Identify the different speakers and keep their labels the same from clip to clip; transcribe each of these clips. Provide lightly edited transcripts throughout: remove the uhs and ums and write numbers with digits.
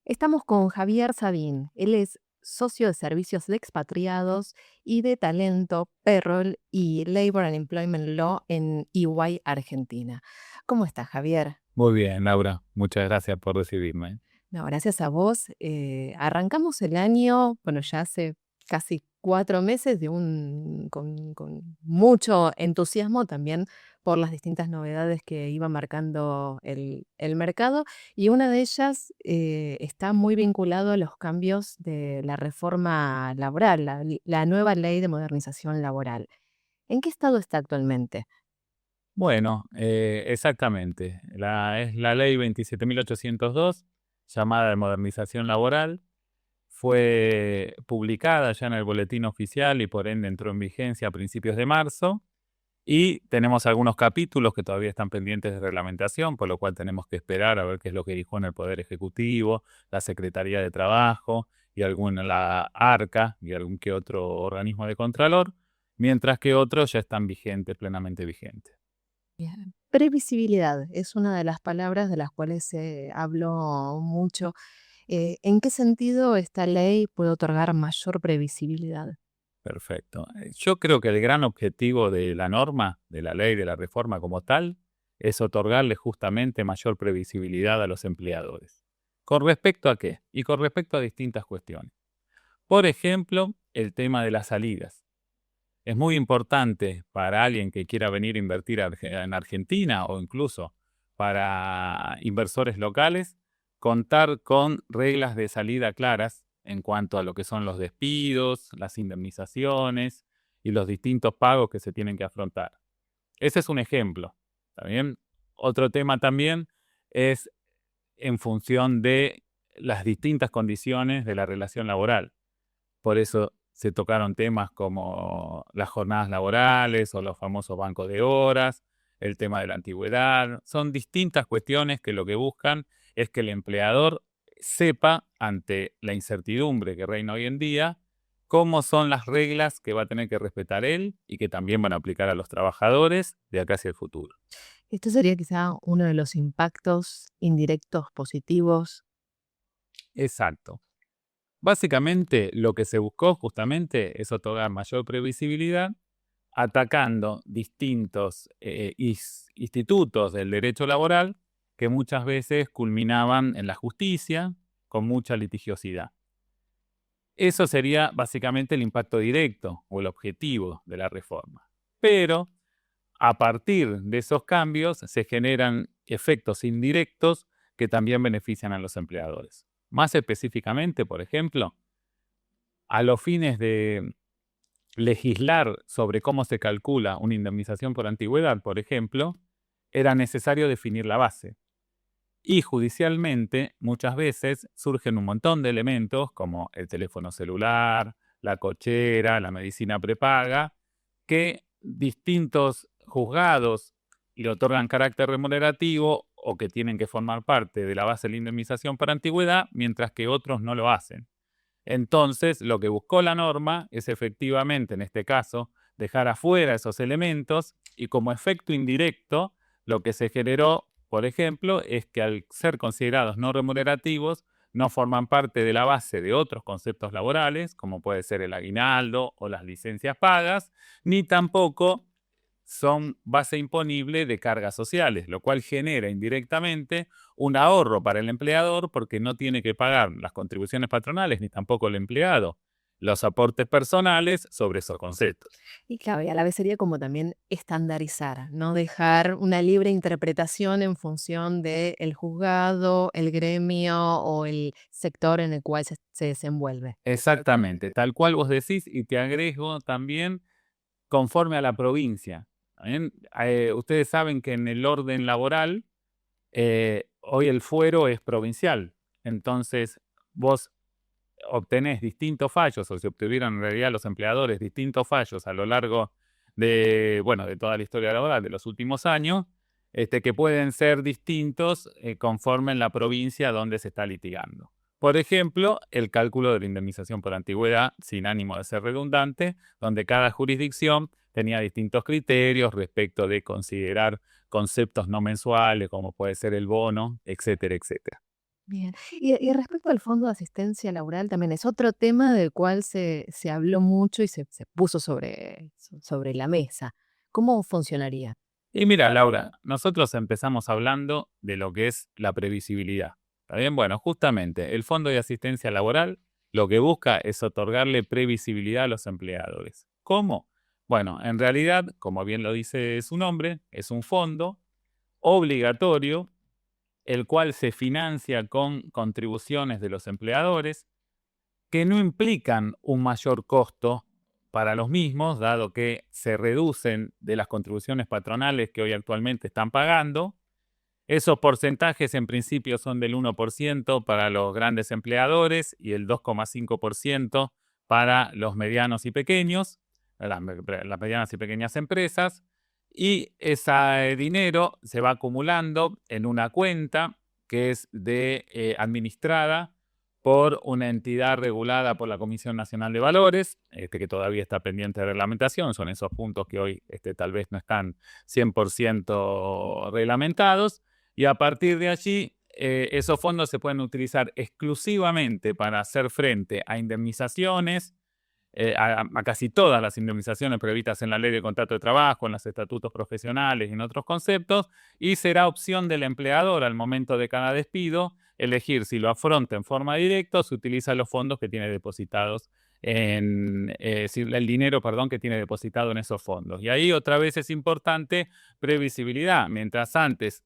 Speaker 1: Estamos con Javier Sabin. Él es socio de servicios de expatriados y de talento, payroll y labor and employment law en EY Argentina. ¿Cómo estás, Javier?
Speaker 2: Muy bien, Laura. Muchas gracias por recibirme.
Speaker 1: No, gracias a vos. Arrancamos el año, bueno, ya hace casi 4 meses con mucho entusiasmo también por las distintas novedades que iba marcando el mercado, y una de ellas está muy vinculado a los cambios de la reforma laboral, la nueva ley de modernización laboral. ¿En qué estado está actualmente?
Speaker 2: Bueno, exactamente. Es la ley 27.802, llamada de modernización laboral. Fue publicada ya en el boletín oficial y por ende entró en vigencia a principios de marzo. Y tenemos algunos capítulos que todavía están pendientes de reglamentación, por lo cual tenemos que esperar a ver qué es lo que dijo en el Poder Ejecutivo, la Secretaría de Trabajo y la ARCA y algún que otro organismo de contralor, mientras que otros ya están vigentes, plenamente vigentes.
Speaker 1: Bien. Previsibilidad es una de las palabras de las cuales se habló mucho. ¿En qué sentido esta ley puede otorgar mayor previsibilidad?
Speaker 2: Perfecto. Yo creo que el gran objetivo de la norma, de la ley, de la reforma como tal, es otorgarle justamente mayor previsibilidad a los empleadores. ¿Con respecto a qué? Y con respecto a distintas cuestiones. Por ejemplo, el tema de las salidas. Es muy importante para alguien que quiera venir a invertir en Argentina o incluso para inversores locales, contar con reglas de salida claras en cuanto a lo que son los despidos, las indemnizaciones y los distintos pagos que se tienen que afrontar. Ese es un ejemplo. ¿Está bien? Otro tema también es en función de las distintas condiciones de la relación laboral. Por eso se tocaron temas como las jornadas laborales o los famosos bancos de horas, el tema de la antigüedad. Son distintas cuestiones que lo que buscan es que el empleador sepa, ante la incertidumbre que reina hoy en día, cómo son las reglas que va a tener que respetar él y que también van a aplicar a los trabajadores de acá hacia el futuro.
Speaker 1: Esto sería quizá uno de los impactos indirectos positivos.
Speaker 2: Exacto. Básicamente, lo que se buscó justamente es otorgar mayor previsibilidad atacando distintos institutos del derecho laboral que muchas veces culminaban en la justicia con mucha litigiosidad. Eso sería básicamente el impacto directo o el objetivo de la reforma. Pero a partir de esos cambios se generan efectos indirectos que también benefician a los empleadores. Más específicamente, por ejemplo, a los fines de legislar sobre cómo se calcula una indemnización por antigüedad, por ejemplo, era necesario definir la base. Y judicialmente, muchas veces surgen un montón de elementos como el teléfono celular, la cochera, la medicina prepaga, que distintos juzgados le otorgan carácter remunerativo o que tienen que formar parte de la base de la indemnización por antigüedad, mientras que otros no lo hacen. Entonces, lo que buscó la norma es efectivamente, en este caso, dejar afuera esos elementos y como efecto indirecto, lo que se generó, por ejemplo, es que al ser considerados no remunerativos, no forman parte de la base de otros conceptos laborales, como puede ser el aguinaldo o las licencias pagas, ni tampoco son base imponible de cargas sociales, lo cual genera indirectamente un ahorro para el empleador porque no tiene que pagar las contribuciones patronales ni tampoco el empleado los aportes personales sobre esos conceptos.
Speaker 1: Y claro, y a la vez sería como también estandarizar, no dejar una libre interpretación en función del juzgado, el gremio o el sector en el cual se desenvuelve.
Speaker 2: Exactamente, tal cual vos decís, y te agrego también conforme a la provincia. ¿Bien? Ustedes saben que en el orden laboral, hoy el fuero es provincial. Entonces, vos obtenés distintos fallos, o se obtuvieron en realidad los empleadores distintos fallos a lo largo de, bueno, de toda la historia laboral de los últimos años, que pueden ser distintos conforme en la provincia donde se está litigando. Por ejemplo, el cálculo de la indemnización por antigüedad, sin ánimo de ser redundante, donde cada jurisdicción tenía distintos criterios respecto de considerar conceptos no mensuales, como puede ser el bono, etcétera, etcétera.
Speaker 1: Bien. Y respecto al Fondo de Asistencia Laboral, también es otro tema del cual se habló mucho y se puso sobre la mesa. ¿Cómo funcionaría?
Speaker 2: Y mira, Laura, nosotros empezamos hablando de lo que es la previsibilidad. ¿Está bien? Bueno, justamente el Fondo de Asistencia Laboral lo que busca es otorgarle previsibilidad a los empleadores. ¿Cómo? Bueno, en realidad, como bien lo dice su nombre, es un fondo obligatorio, el cual se financia con contribuciones de los empleadores que no implican un mayor costo para los mismos, dado que se reducen de las contribuciones patronales que hoy actualmente están pagando. Esos porcentajes en principio son del 1% para los grandes empleadores y el 2,5% para los medianos y pequeños, las medianas y pequeñas empresas. Y ese dinero se va acumulando en una cuenta que es administrada por una entidad regulada por la Comisión Nacional de Valores, que todavía está pendiente de reglamentación. Son esos puntos que hoy tal vez no están 100% reglamentados. Y a partir de allí, esos fondos se pueden utilizar exclusivamente para hacer frente a indemnizaciones, a casi todas las indemnizaciones previstas en la Ley de Contrato de Trabajo, en los estatutos profesionales y en otros conceptos, y será opción del empleador al momento de cada despido elegir si lo afronta en forma directa o si utiliza los fondos que tiene depositados el dinero, perdón, que tiene depositado en esos fondos. Y ahí otra vez es importante previsibilidad. Mientras antes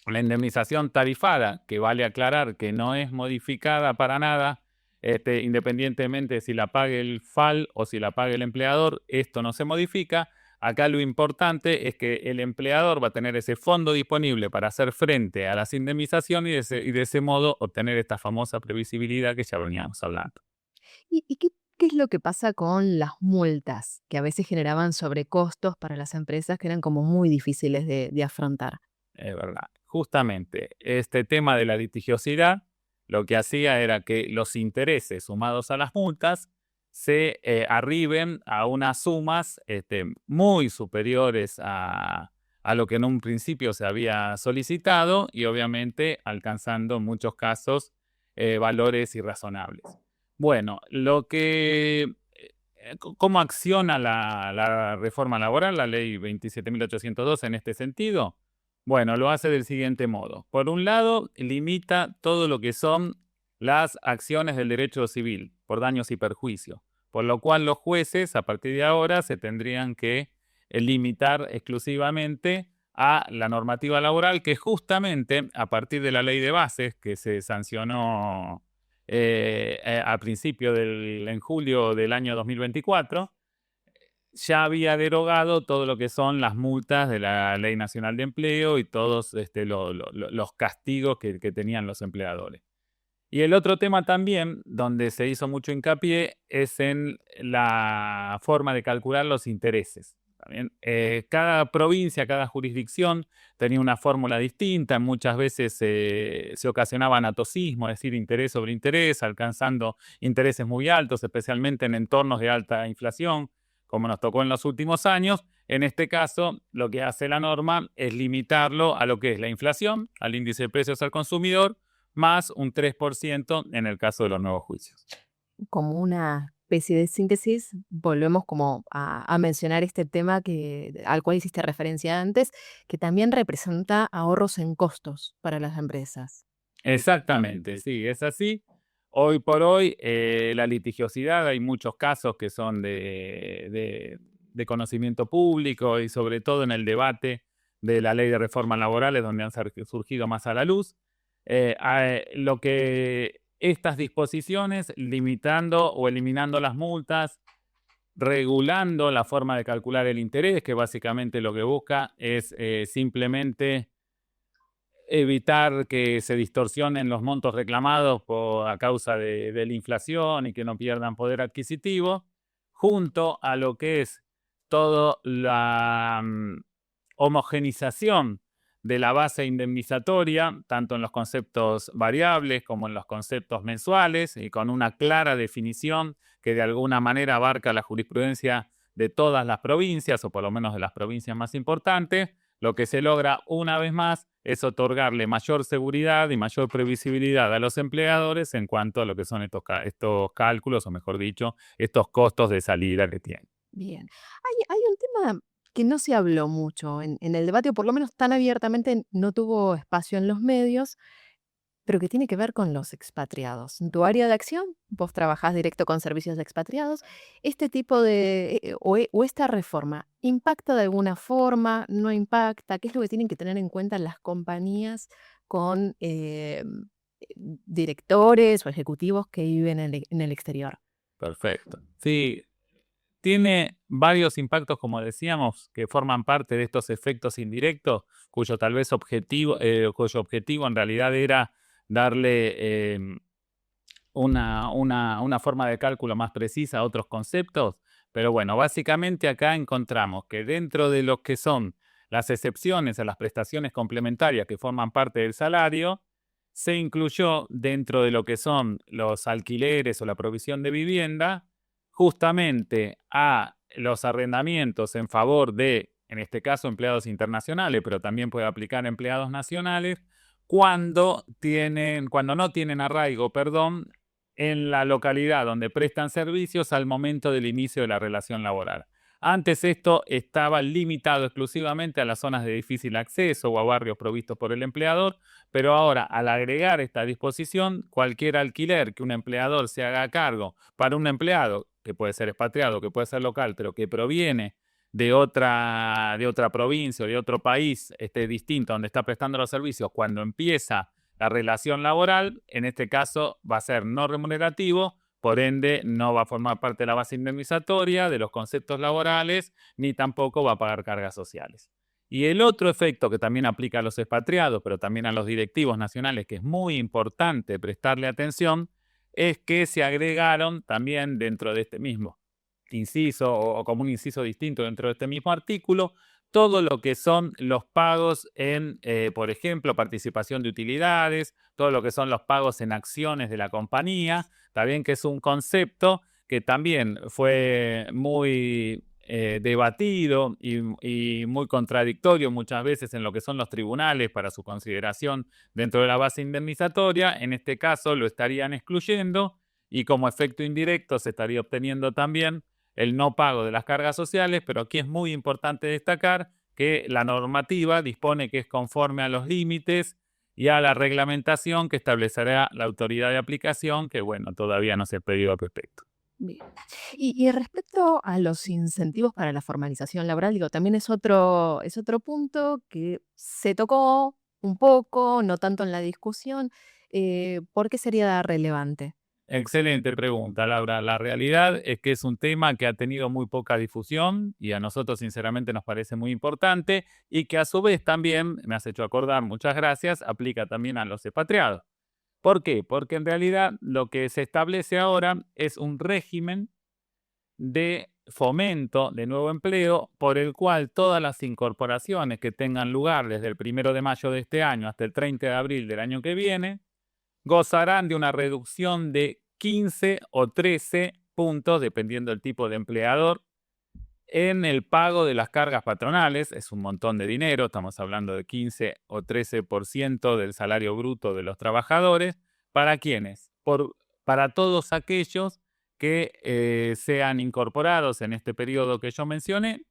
Speaker 2: la indemnización tarifada, que vale aclarar que no es modificada para nada, independientemente de si la pague el FAL o si la pague el empleador, esto no se modifica. Acá lo importante es que el empleador va a tener ese fondo disponible para hacer frente a las indemnizaciones y de ese modo obtener esta famosa previsibilidad que ya veníamos hablando.
Speaker 1: ¿Y qué es lo que pasa con las multas, que a veces generaban sobrecostos para las empresas que eran como muy difíciles de afrontar?
Speaker 2: Es verdad. Justamente este tema de la litigiosidad lo que hacía era que los intereses sumados a las multas se arriben a unas sumas muy superiores a lo que en un principio se había solicitado y obviamente alcanzando en muchos casos valores irrazonables. Bueno, ¿cómo acciona la reforma laboral, la ley 27.802 en este sentido? Bueno, lo hace del siguiente modo. Por un lado, limita todo lo que son las acciones del derecho civil por daños y perjuicios, por lo cual los jueces a partir de ahora se tendrían que limitar exclusivamente a la normativa laboral que justamente a partir de la ley de bases que se sancionó a principio en julio del año 2024, ya había derogado todo lo que son las multas de la Ley Nacional de Empleo y todos los castigos que tenían los empleadores. Y el otro tema también, donde se hizo mucho hincapié, es en la forma de calcular los intereses. ¿También? Cada provincia, cada jurisdicción tenía una fórmula distinta, muchas veces se ocasionaba anatosismo, es decir, interés sobre interés, alcanzando intereses muy altos, especialmente en entornos de alta inflación, como nos tocó en los últimos años. En este caso, lo que hace la norma es limitarlo a lo que es la inflación, al índice de precios al consumidor, más un 3% en el caso de los nuevos juicios.
Speaker 1: Como una especie de síntesis, volvemos como a mencionar este tema al cual hiciste referencia antes, que también representa ahorros en costos para las empresas.
Speaker 2: Exactamente, sí, es así. Hoy por hoy, la litigiosidad, hay muchos casos que son de conocimiento público y sobre todo en el debate de la ley de reformas laborales donde han surgido más a la luz. Lo que estas disposiciones, limitando o eliminando las multas, regulando la forma de calcular el interés, que básicamente lo que busca es simplemente evitar que se distorsionen los montos reclamados a causa de la inflación y que no pierdan poder adquisitivo, junto a lo que es toda la homogenización de la base indemnizatoria, tanto en los conceptos variables como en los conceptos mensuales, y con una clara definición que de alguna manera abarca la jurisprudencia de todas las provincias, o por lo menos de las provincias más importantes. Lo que se logra una vez más es otorgarle mayor seguridad y mayor previsibilidad a los empleadores en cuanto a lo que son estos cálculos, o mejor dicho, estos costos de salida que tienen.
Speaker 1: Bien. Hay un tema que no se habló mucho en el debate, o por lo menos tan abiertamente no tuvo espacio en los medios, pero que tiene que ver con los expatriados. En tu área de acción, vos trabajás directo con servicios de expatriados. Este tipo de, o esta reforma, ¿impacta de alguna forma? ¿No impacta? ¿Qué es lo que tienen que tener en cuenta las compañías con directores o ejecutivos que viven en el exterior?
Speaker 2: Perfecto. Sí, tiene varios impactos, como decíamos, que forman parte de estos efectos indirectos, cuyo objetivo en realidad era darle una forma de cálculo más precisa a otros conceptos. Pero bueno, básicamente acá encontramos que dentro de lo que son las excepciones a las prestaciones complementarias que forman parte del salario, se incluyó dentro de lo que son los alquileres o la provisión de vivienda, justamente a los arrendamientos en favor de, en este caso, empleados internacionales, pero también puede aplicar a empleados nacionales, cuando no tienen arraigo, en la localidad donde prestan servicios al momento del inicio de la relación laboral. Antes esto estaba limitado exclusivamente a las zonas de difícil acceso o a barrios provistos por el empleador, pero ahora, al agregar esta disposición, cualquier alquiler que un empleador se haga cargo para un empleado, que puede ser expatriado, que puede ser local, pero que proviene de otra provincia o de otro país distinto donde está prestando los servicios, cuando empieza la relación laboral, en este caso va a ser no remunerativo, por ende no va a formar parte de la base indemnizatoria, de los conceptos laborales, ni tampoco va a pagar cargas sociales. Y el otro efecto que también aplica a los expatriados, pero también a los directivos nacionales, que es muy importante prestarle atención, es que se agregaron también dentro de este mismo inciso o como un inciso distinto dentro de este mismo artículo, todo lo que son los pagos en, por ejemplo, participación de utilidades, todo lo que son los pagos en acciones de la compañía, también que es un concepto que también fue muy debatido y muy contradictorio muchas veces en lo que son los tribunales para su consideración dentro de la base indemnizatoria. En este caso lo estarían excluyendo y como efecto indirecto se estaría obteniendo también el no pago de las cargas sociales, pero aquí es muy importante destacar que la normativa dispone que es conforme a los límites y a la reglamentación que establecerá la autoridad de aplicación, que bueno, todavía no se ha pedido al respecto.
Speaker 1: Bien. Y respecto a los incentivos para la formalización laboral, digo, también es otro punto que se tocó un poco, no tanto en la discusión. ¿Por qué sería relevante?
Speaker 2: Excelente pregunta, Laura. La realidad es que es un tema que ha tenido muy poca difusión y a nosotros sinceramente nos parece muy importante y que a su vez también, me has hecho acordar, muchas gracias, aplica también a los expatriados. ¿Por qué? Porque en realidad lo que se establece ahora es un régimen de fomento de nuevo empleo por el cual todas las incorporaciones que tengan lugar desde el 1 de mayo de este año hasta el 30 de abril del año que viene gozarán de una reducción de 15 o 13 puntos, dependiendo del tipo de empleador, en el pago de las cargas patronales. Es un montón de dinero, estamos hablando de 15 o 13% del salario bruto de los trabajadores. ¿Para quiénes? Para todos aquellos que sean incorporados en este periodo que yo mencioné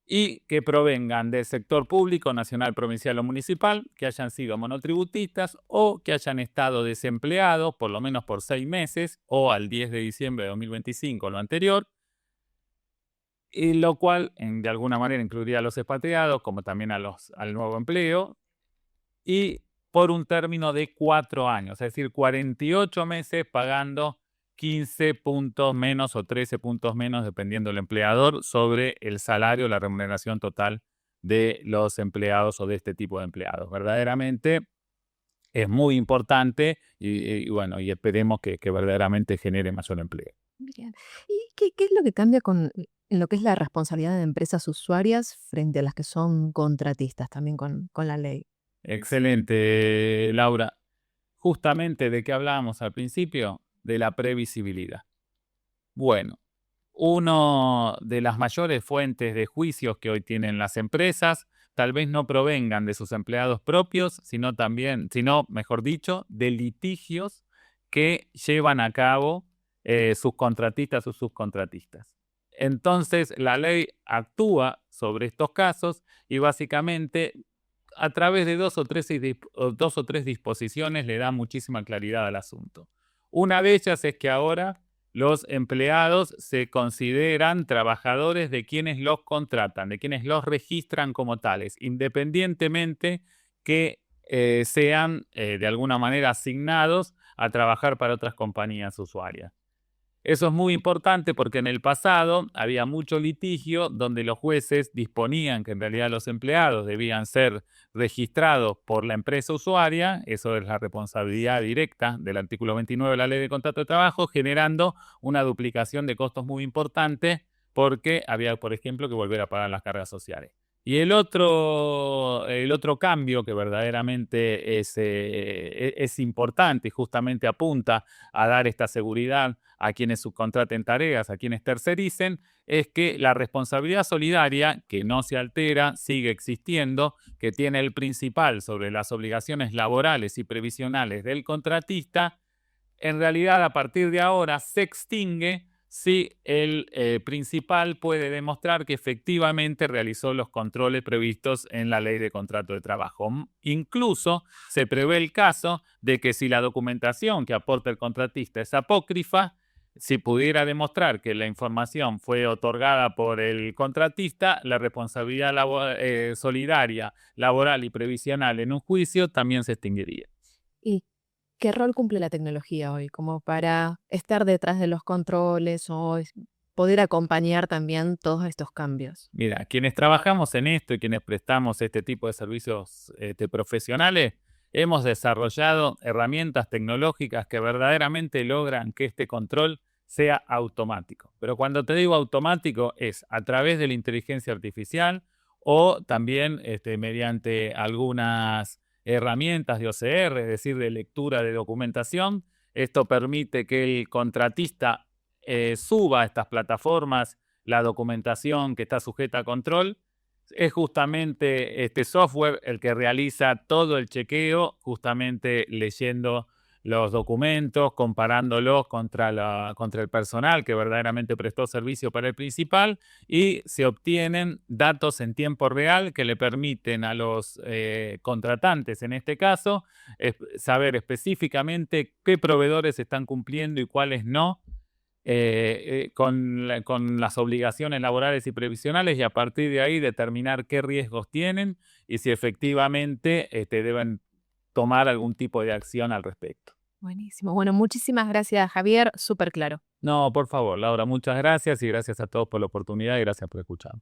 Speaker 2: y que provengan del sector público, nacional, provincial o municipal, que hayan sido monotributistas o que hayan estado desempleados por lo menos por 6 meses o al 10 de diciembre de 2025 o lo anterior, y lo cual de alguna manera incluiría a los expatriados como también al nuevo empleo, y por un término de 4 años, es decir, 48 meses pagando 15 puntos menos o 13 puntos menos, dependiendo del empleador, sobre el salario, la remuneración total de los empleados o de este tipo de empleados. Verdaderamente es muy importante y bueno, y esperemos que verdaderamente genere mayor empleo.
Speaker 1: Bien. ¿Y qué es lo que cambia en lo que es la responsabilidad de empresas usuarias frente a las que son contratistas también con la ley?
Speaker 2: Excelente, Laura. Justamente de qué hablábamos al principio, de la previsibilidad. Bueno, una de las mayores fuentes de juicios que hoy tienen las empresas tal vez no provengan de sus empleados propios, sino, mejor dicho, de litigios que llevan a cabo sus contratistas o subcontratistas. Entonces, la ley actúa sobre estos casos y básicamente a través de dos o tres disposiciones le da muchísima claridad al asunto. Una de ellas es que ahora los empleados se consideran trabajadores de quienes los contratan, de quienes los registran como tales, independientemente que sean de alguna manera asignados a trabajar para otras compañías usuarias. Eso es muy importante porque en el pasado había mucho litigio donde los jueces disponían que en realidad los empleados debían ser registrados por la empresa usuaria, eso es la responsabilidad directa del artículo 29 de la Ley de Contrato de Trabajo, generando una duplicación de costos muy importante porque había, por ejemplo, que volver a pagar las cargas sociales. Y el otro cambio que verdaderamente es importante y justamente apunta a dar esta seguridad a quienes subcontraten tareas, a quienes tercericen, es que la responsabilidad solidaria, que no se altera, sigue existiendo, que tiene el principal sobre las obligaciones laborales y previsionales del contratista, en realidad a partir de ahora se extingue si el principal puede demostrar que efectivamente realizó los controles previstos en la Ley de Contrato de Trabajo. Incluso se prevé el caso de que si la documentación que aporta el contratista es apócrifa, si pudiera demostrar que la información fue otorgada por el contratista, la responsabilidad solidaria, laboral y previsional en un juicio también se extinguiría.
Speaker 1: ¿Y qué rol cumple la tecnología hoy como para estar detrás de los controles o poder acompañar también todos estos cambios?
Speaker 2: Mira, quienes trabajamos en esto y quienes prestamos este tipo de servicios profesionales, hemos desarrollado herramientas tecnológicas que verdaderamente logran que este control sea automático. Pero cuando te digo automático es a través de la inteligencia artificial o también mediante algunas herramientas de OCR, es decir, de lectura de documentación. Esto permite que el contratista suba a estas plataformas la documentación que está sujeta a control. Es justamente este software el que realiza todo el chequeo, justamente leyendo los documentos, comparándolos contra el personal que verdaderamente prestó servicio para el principal, y se obtienen datos en tiempo real que le permiten a los contratantes, en este caso, saber específicamente qué proveedores están cumpliendo y cuáles no, con las obligaciones laborales y previsionales, y a partir de ahí determinar qué riesgos tienen y si efectivamente deben tomar algún tipo de acción al respecto.
Speaker 1: Buenísimo. Bueno, muchísimas gracias, Javier. Súper claro.
Speaker 2: No, por favor, Laura, muchas gracias y gracias a todos por la oportunidad y gracias por escuchar.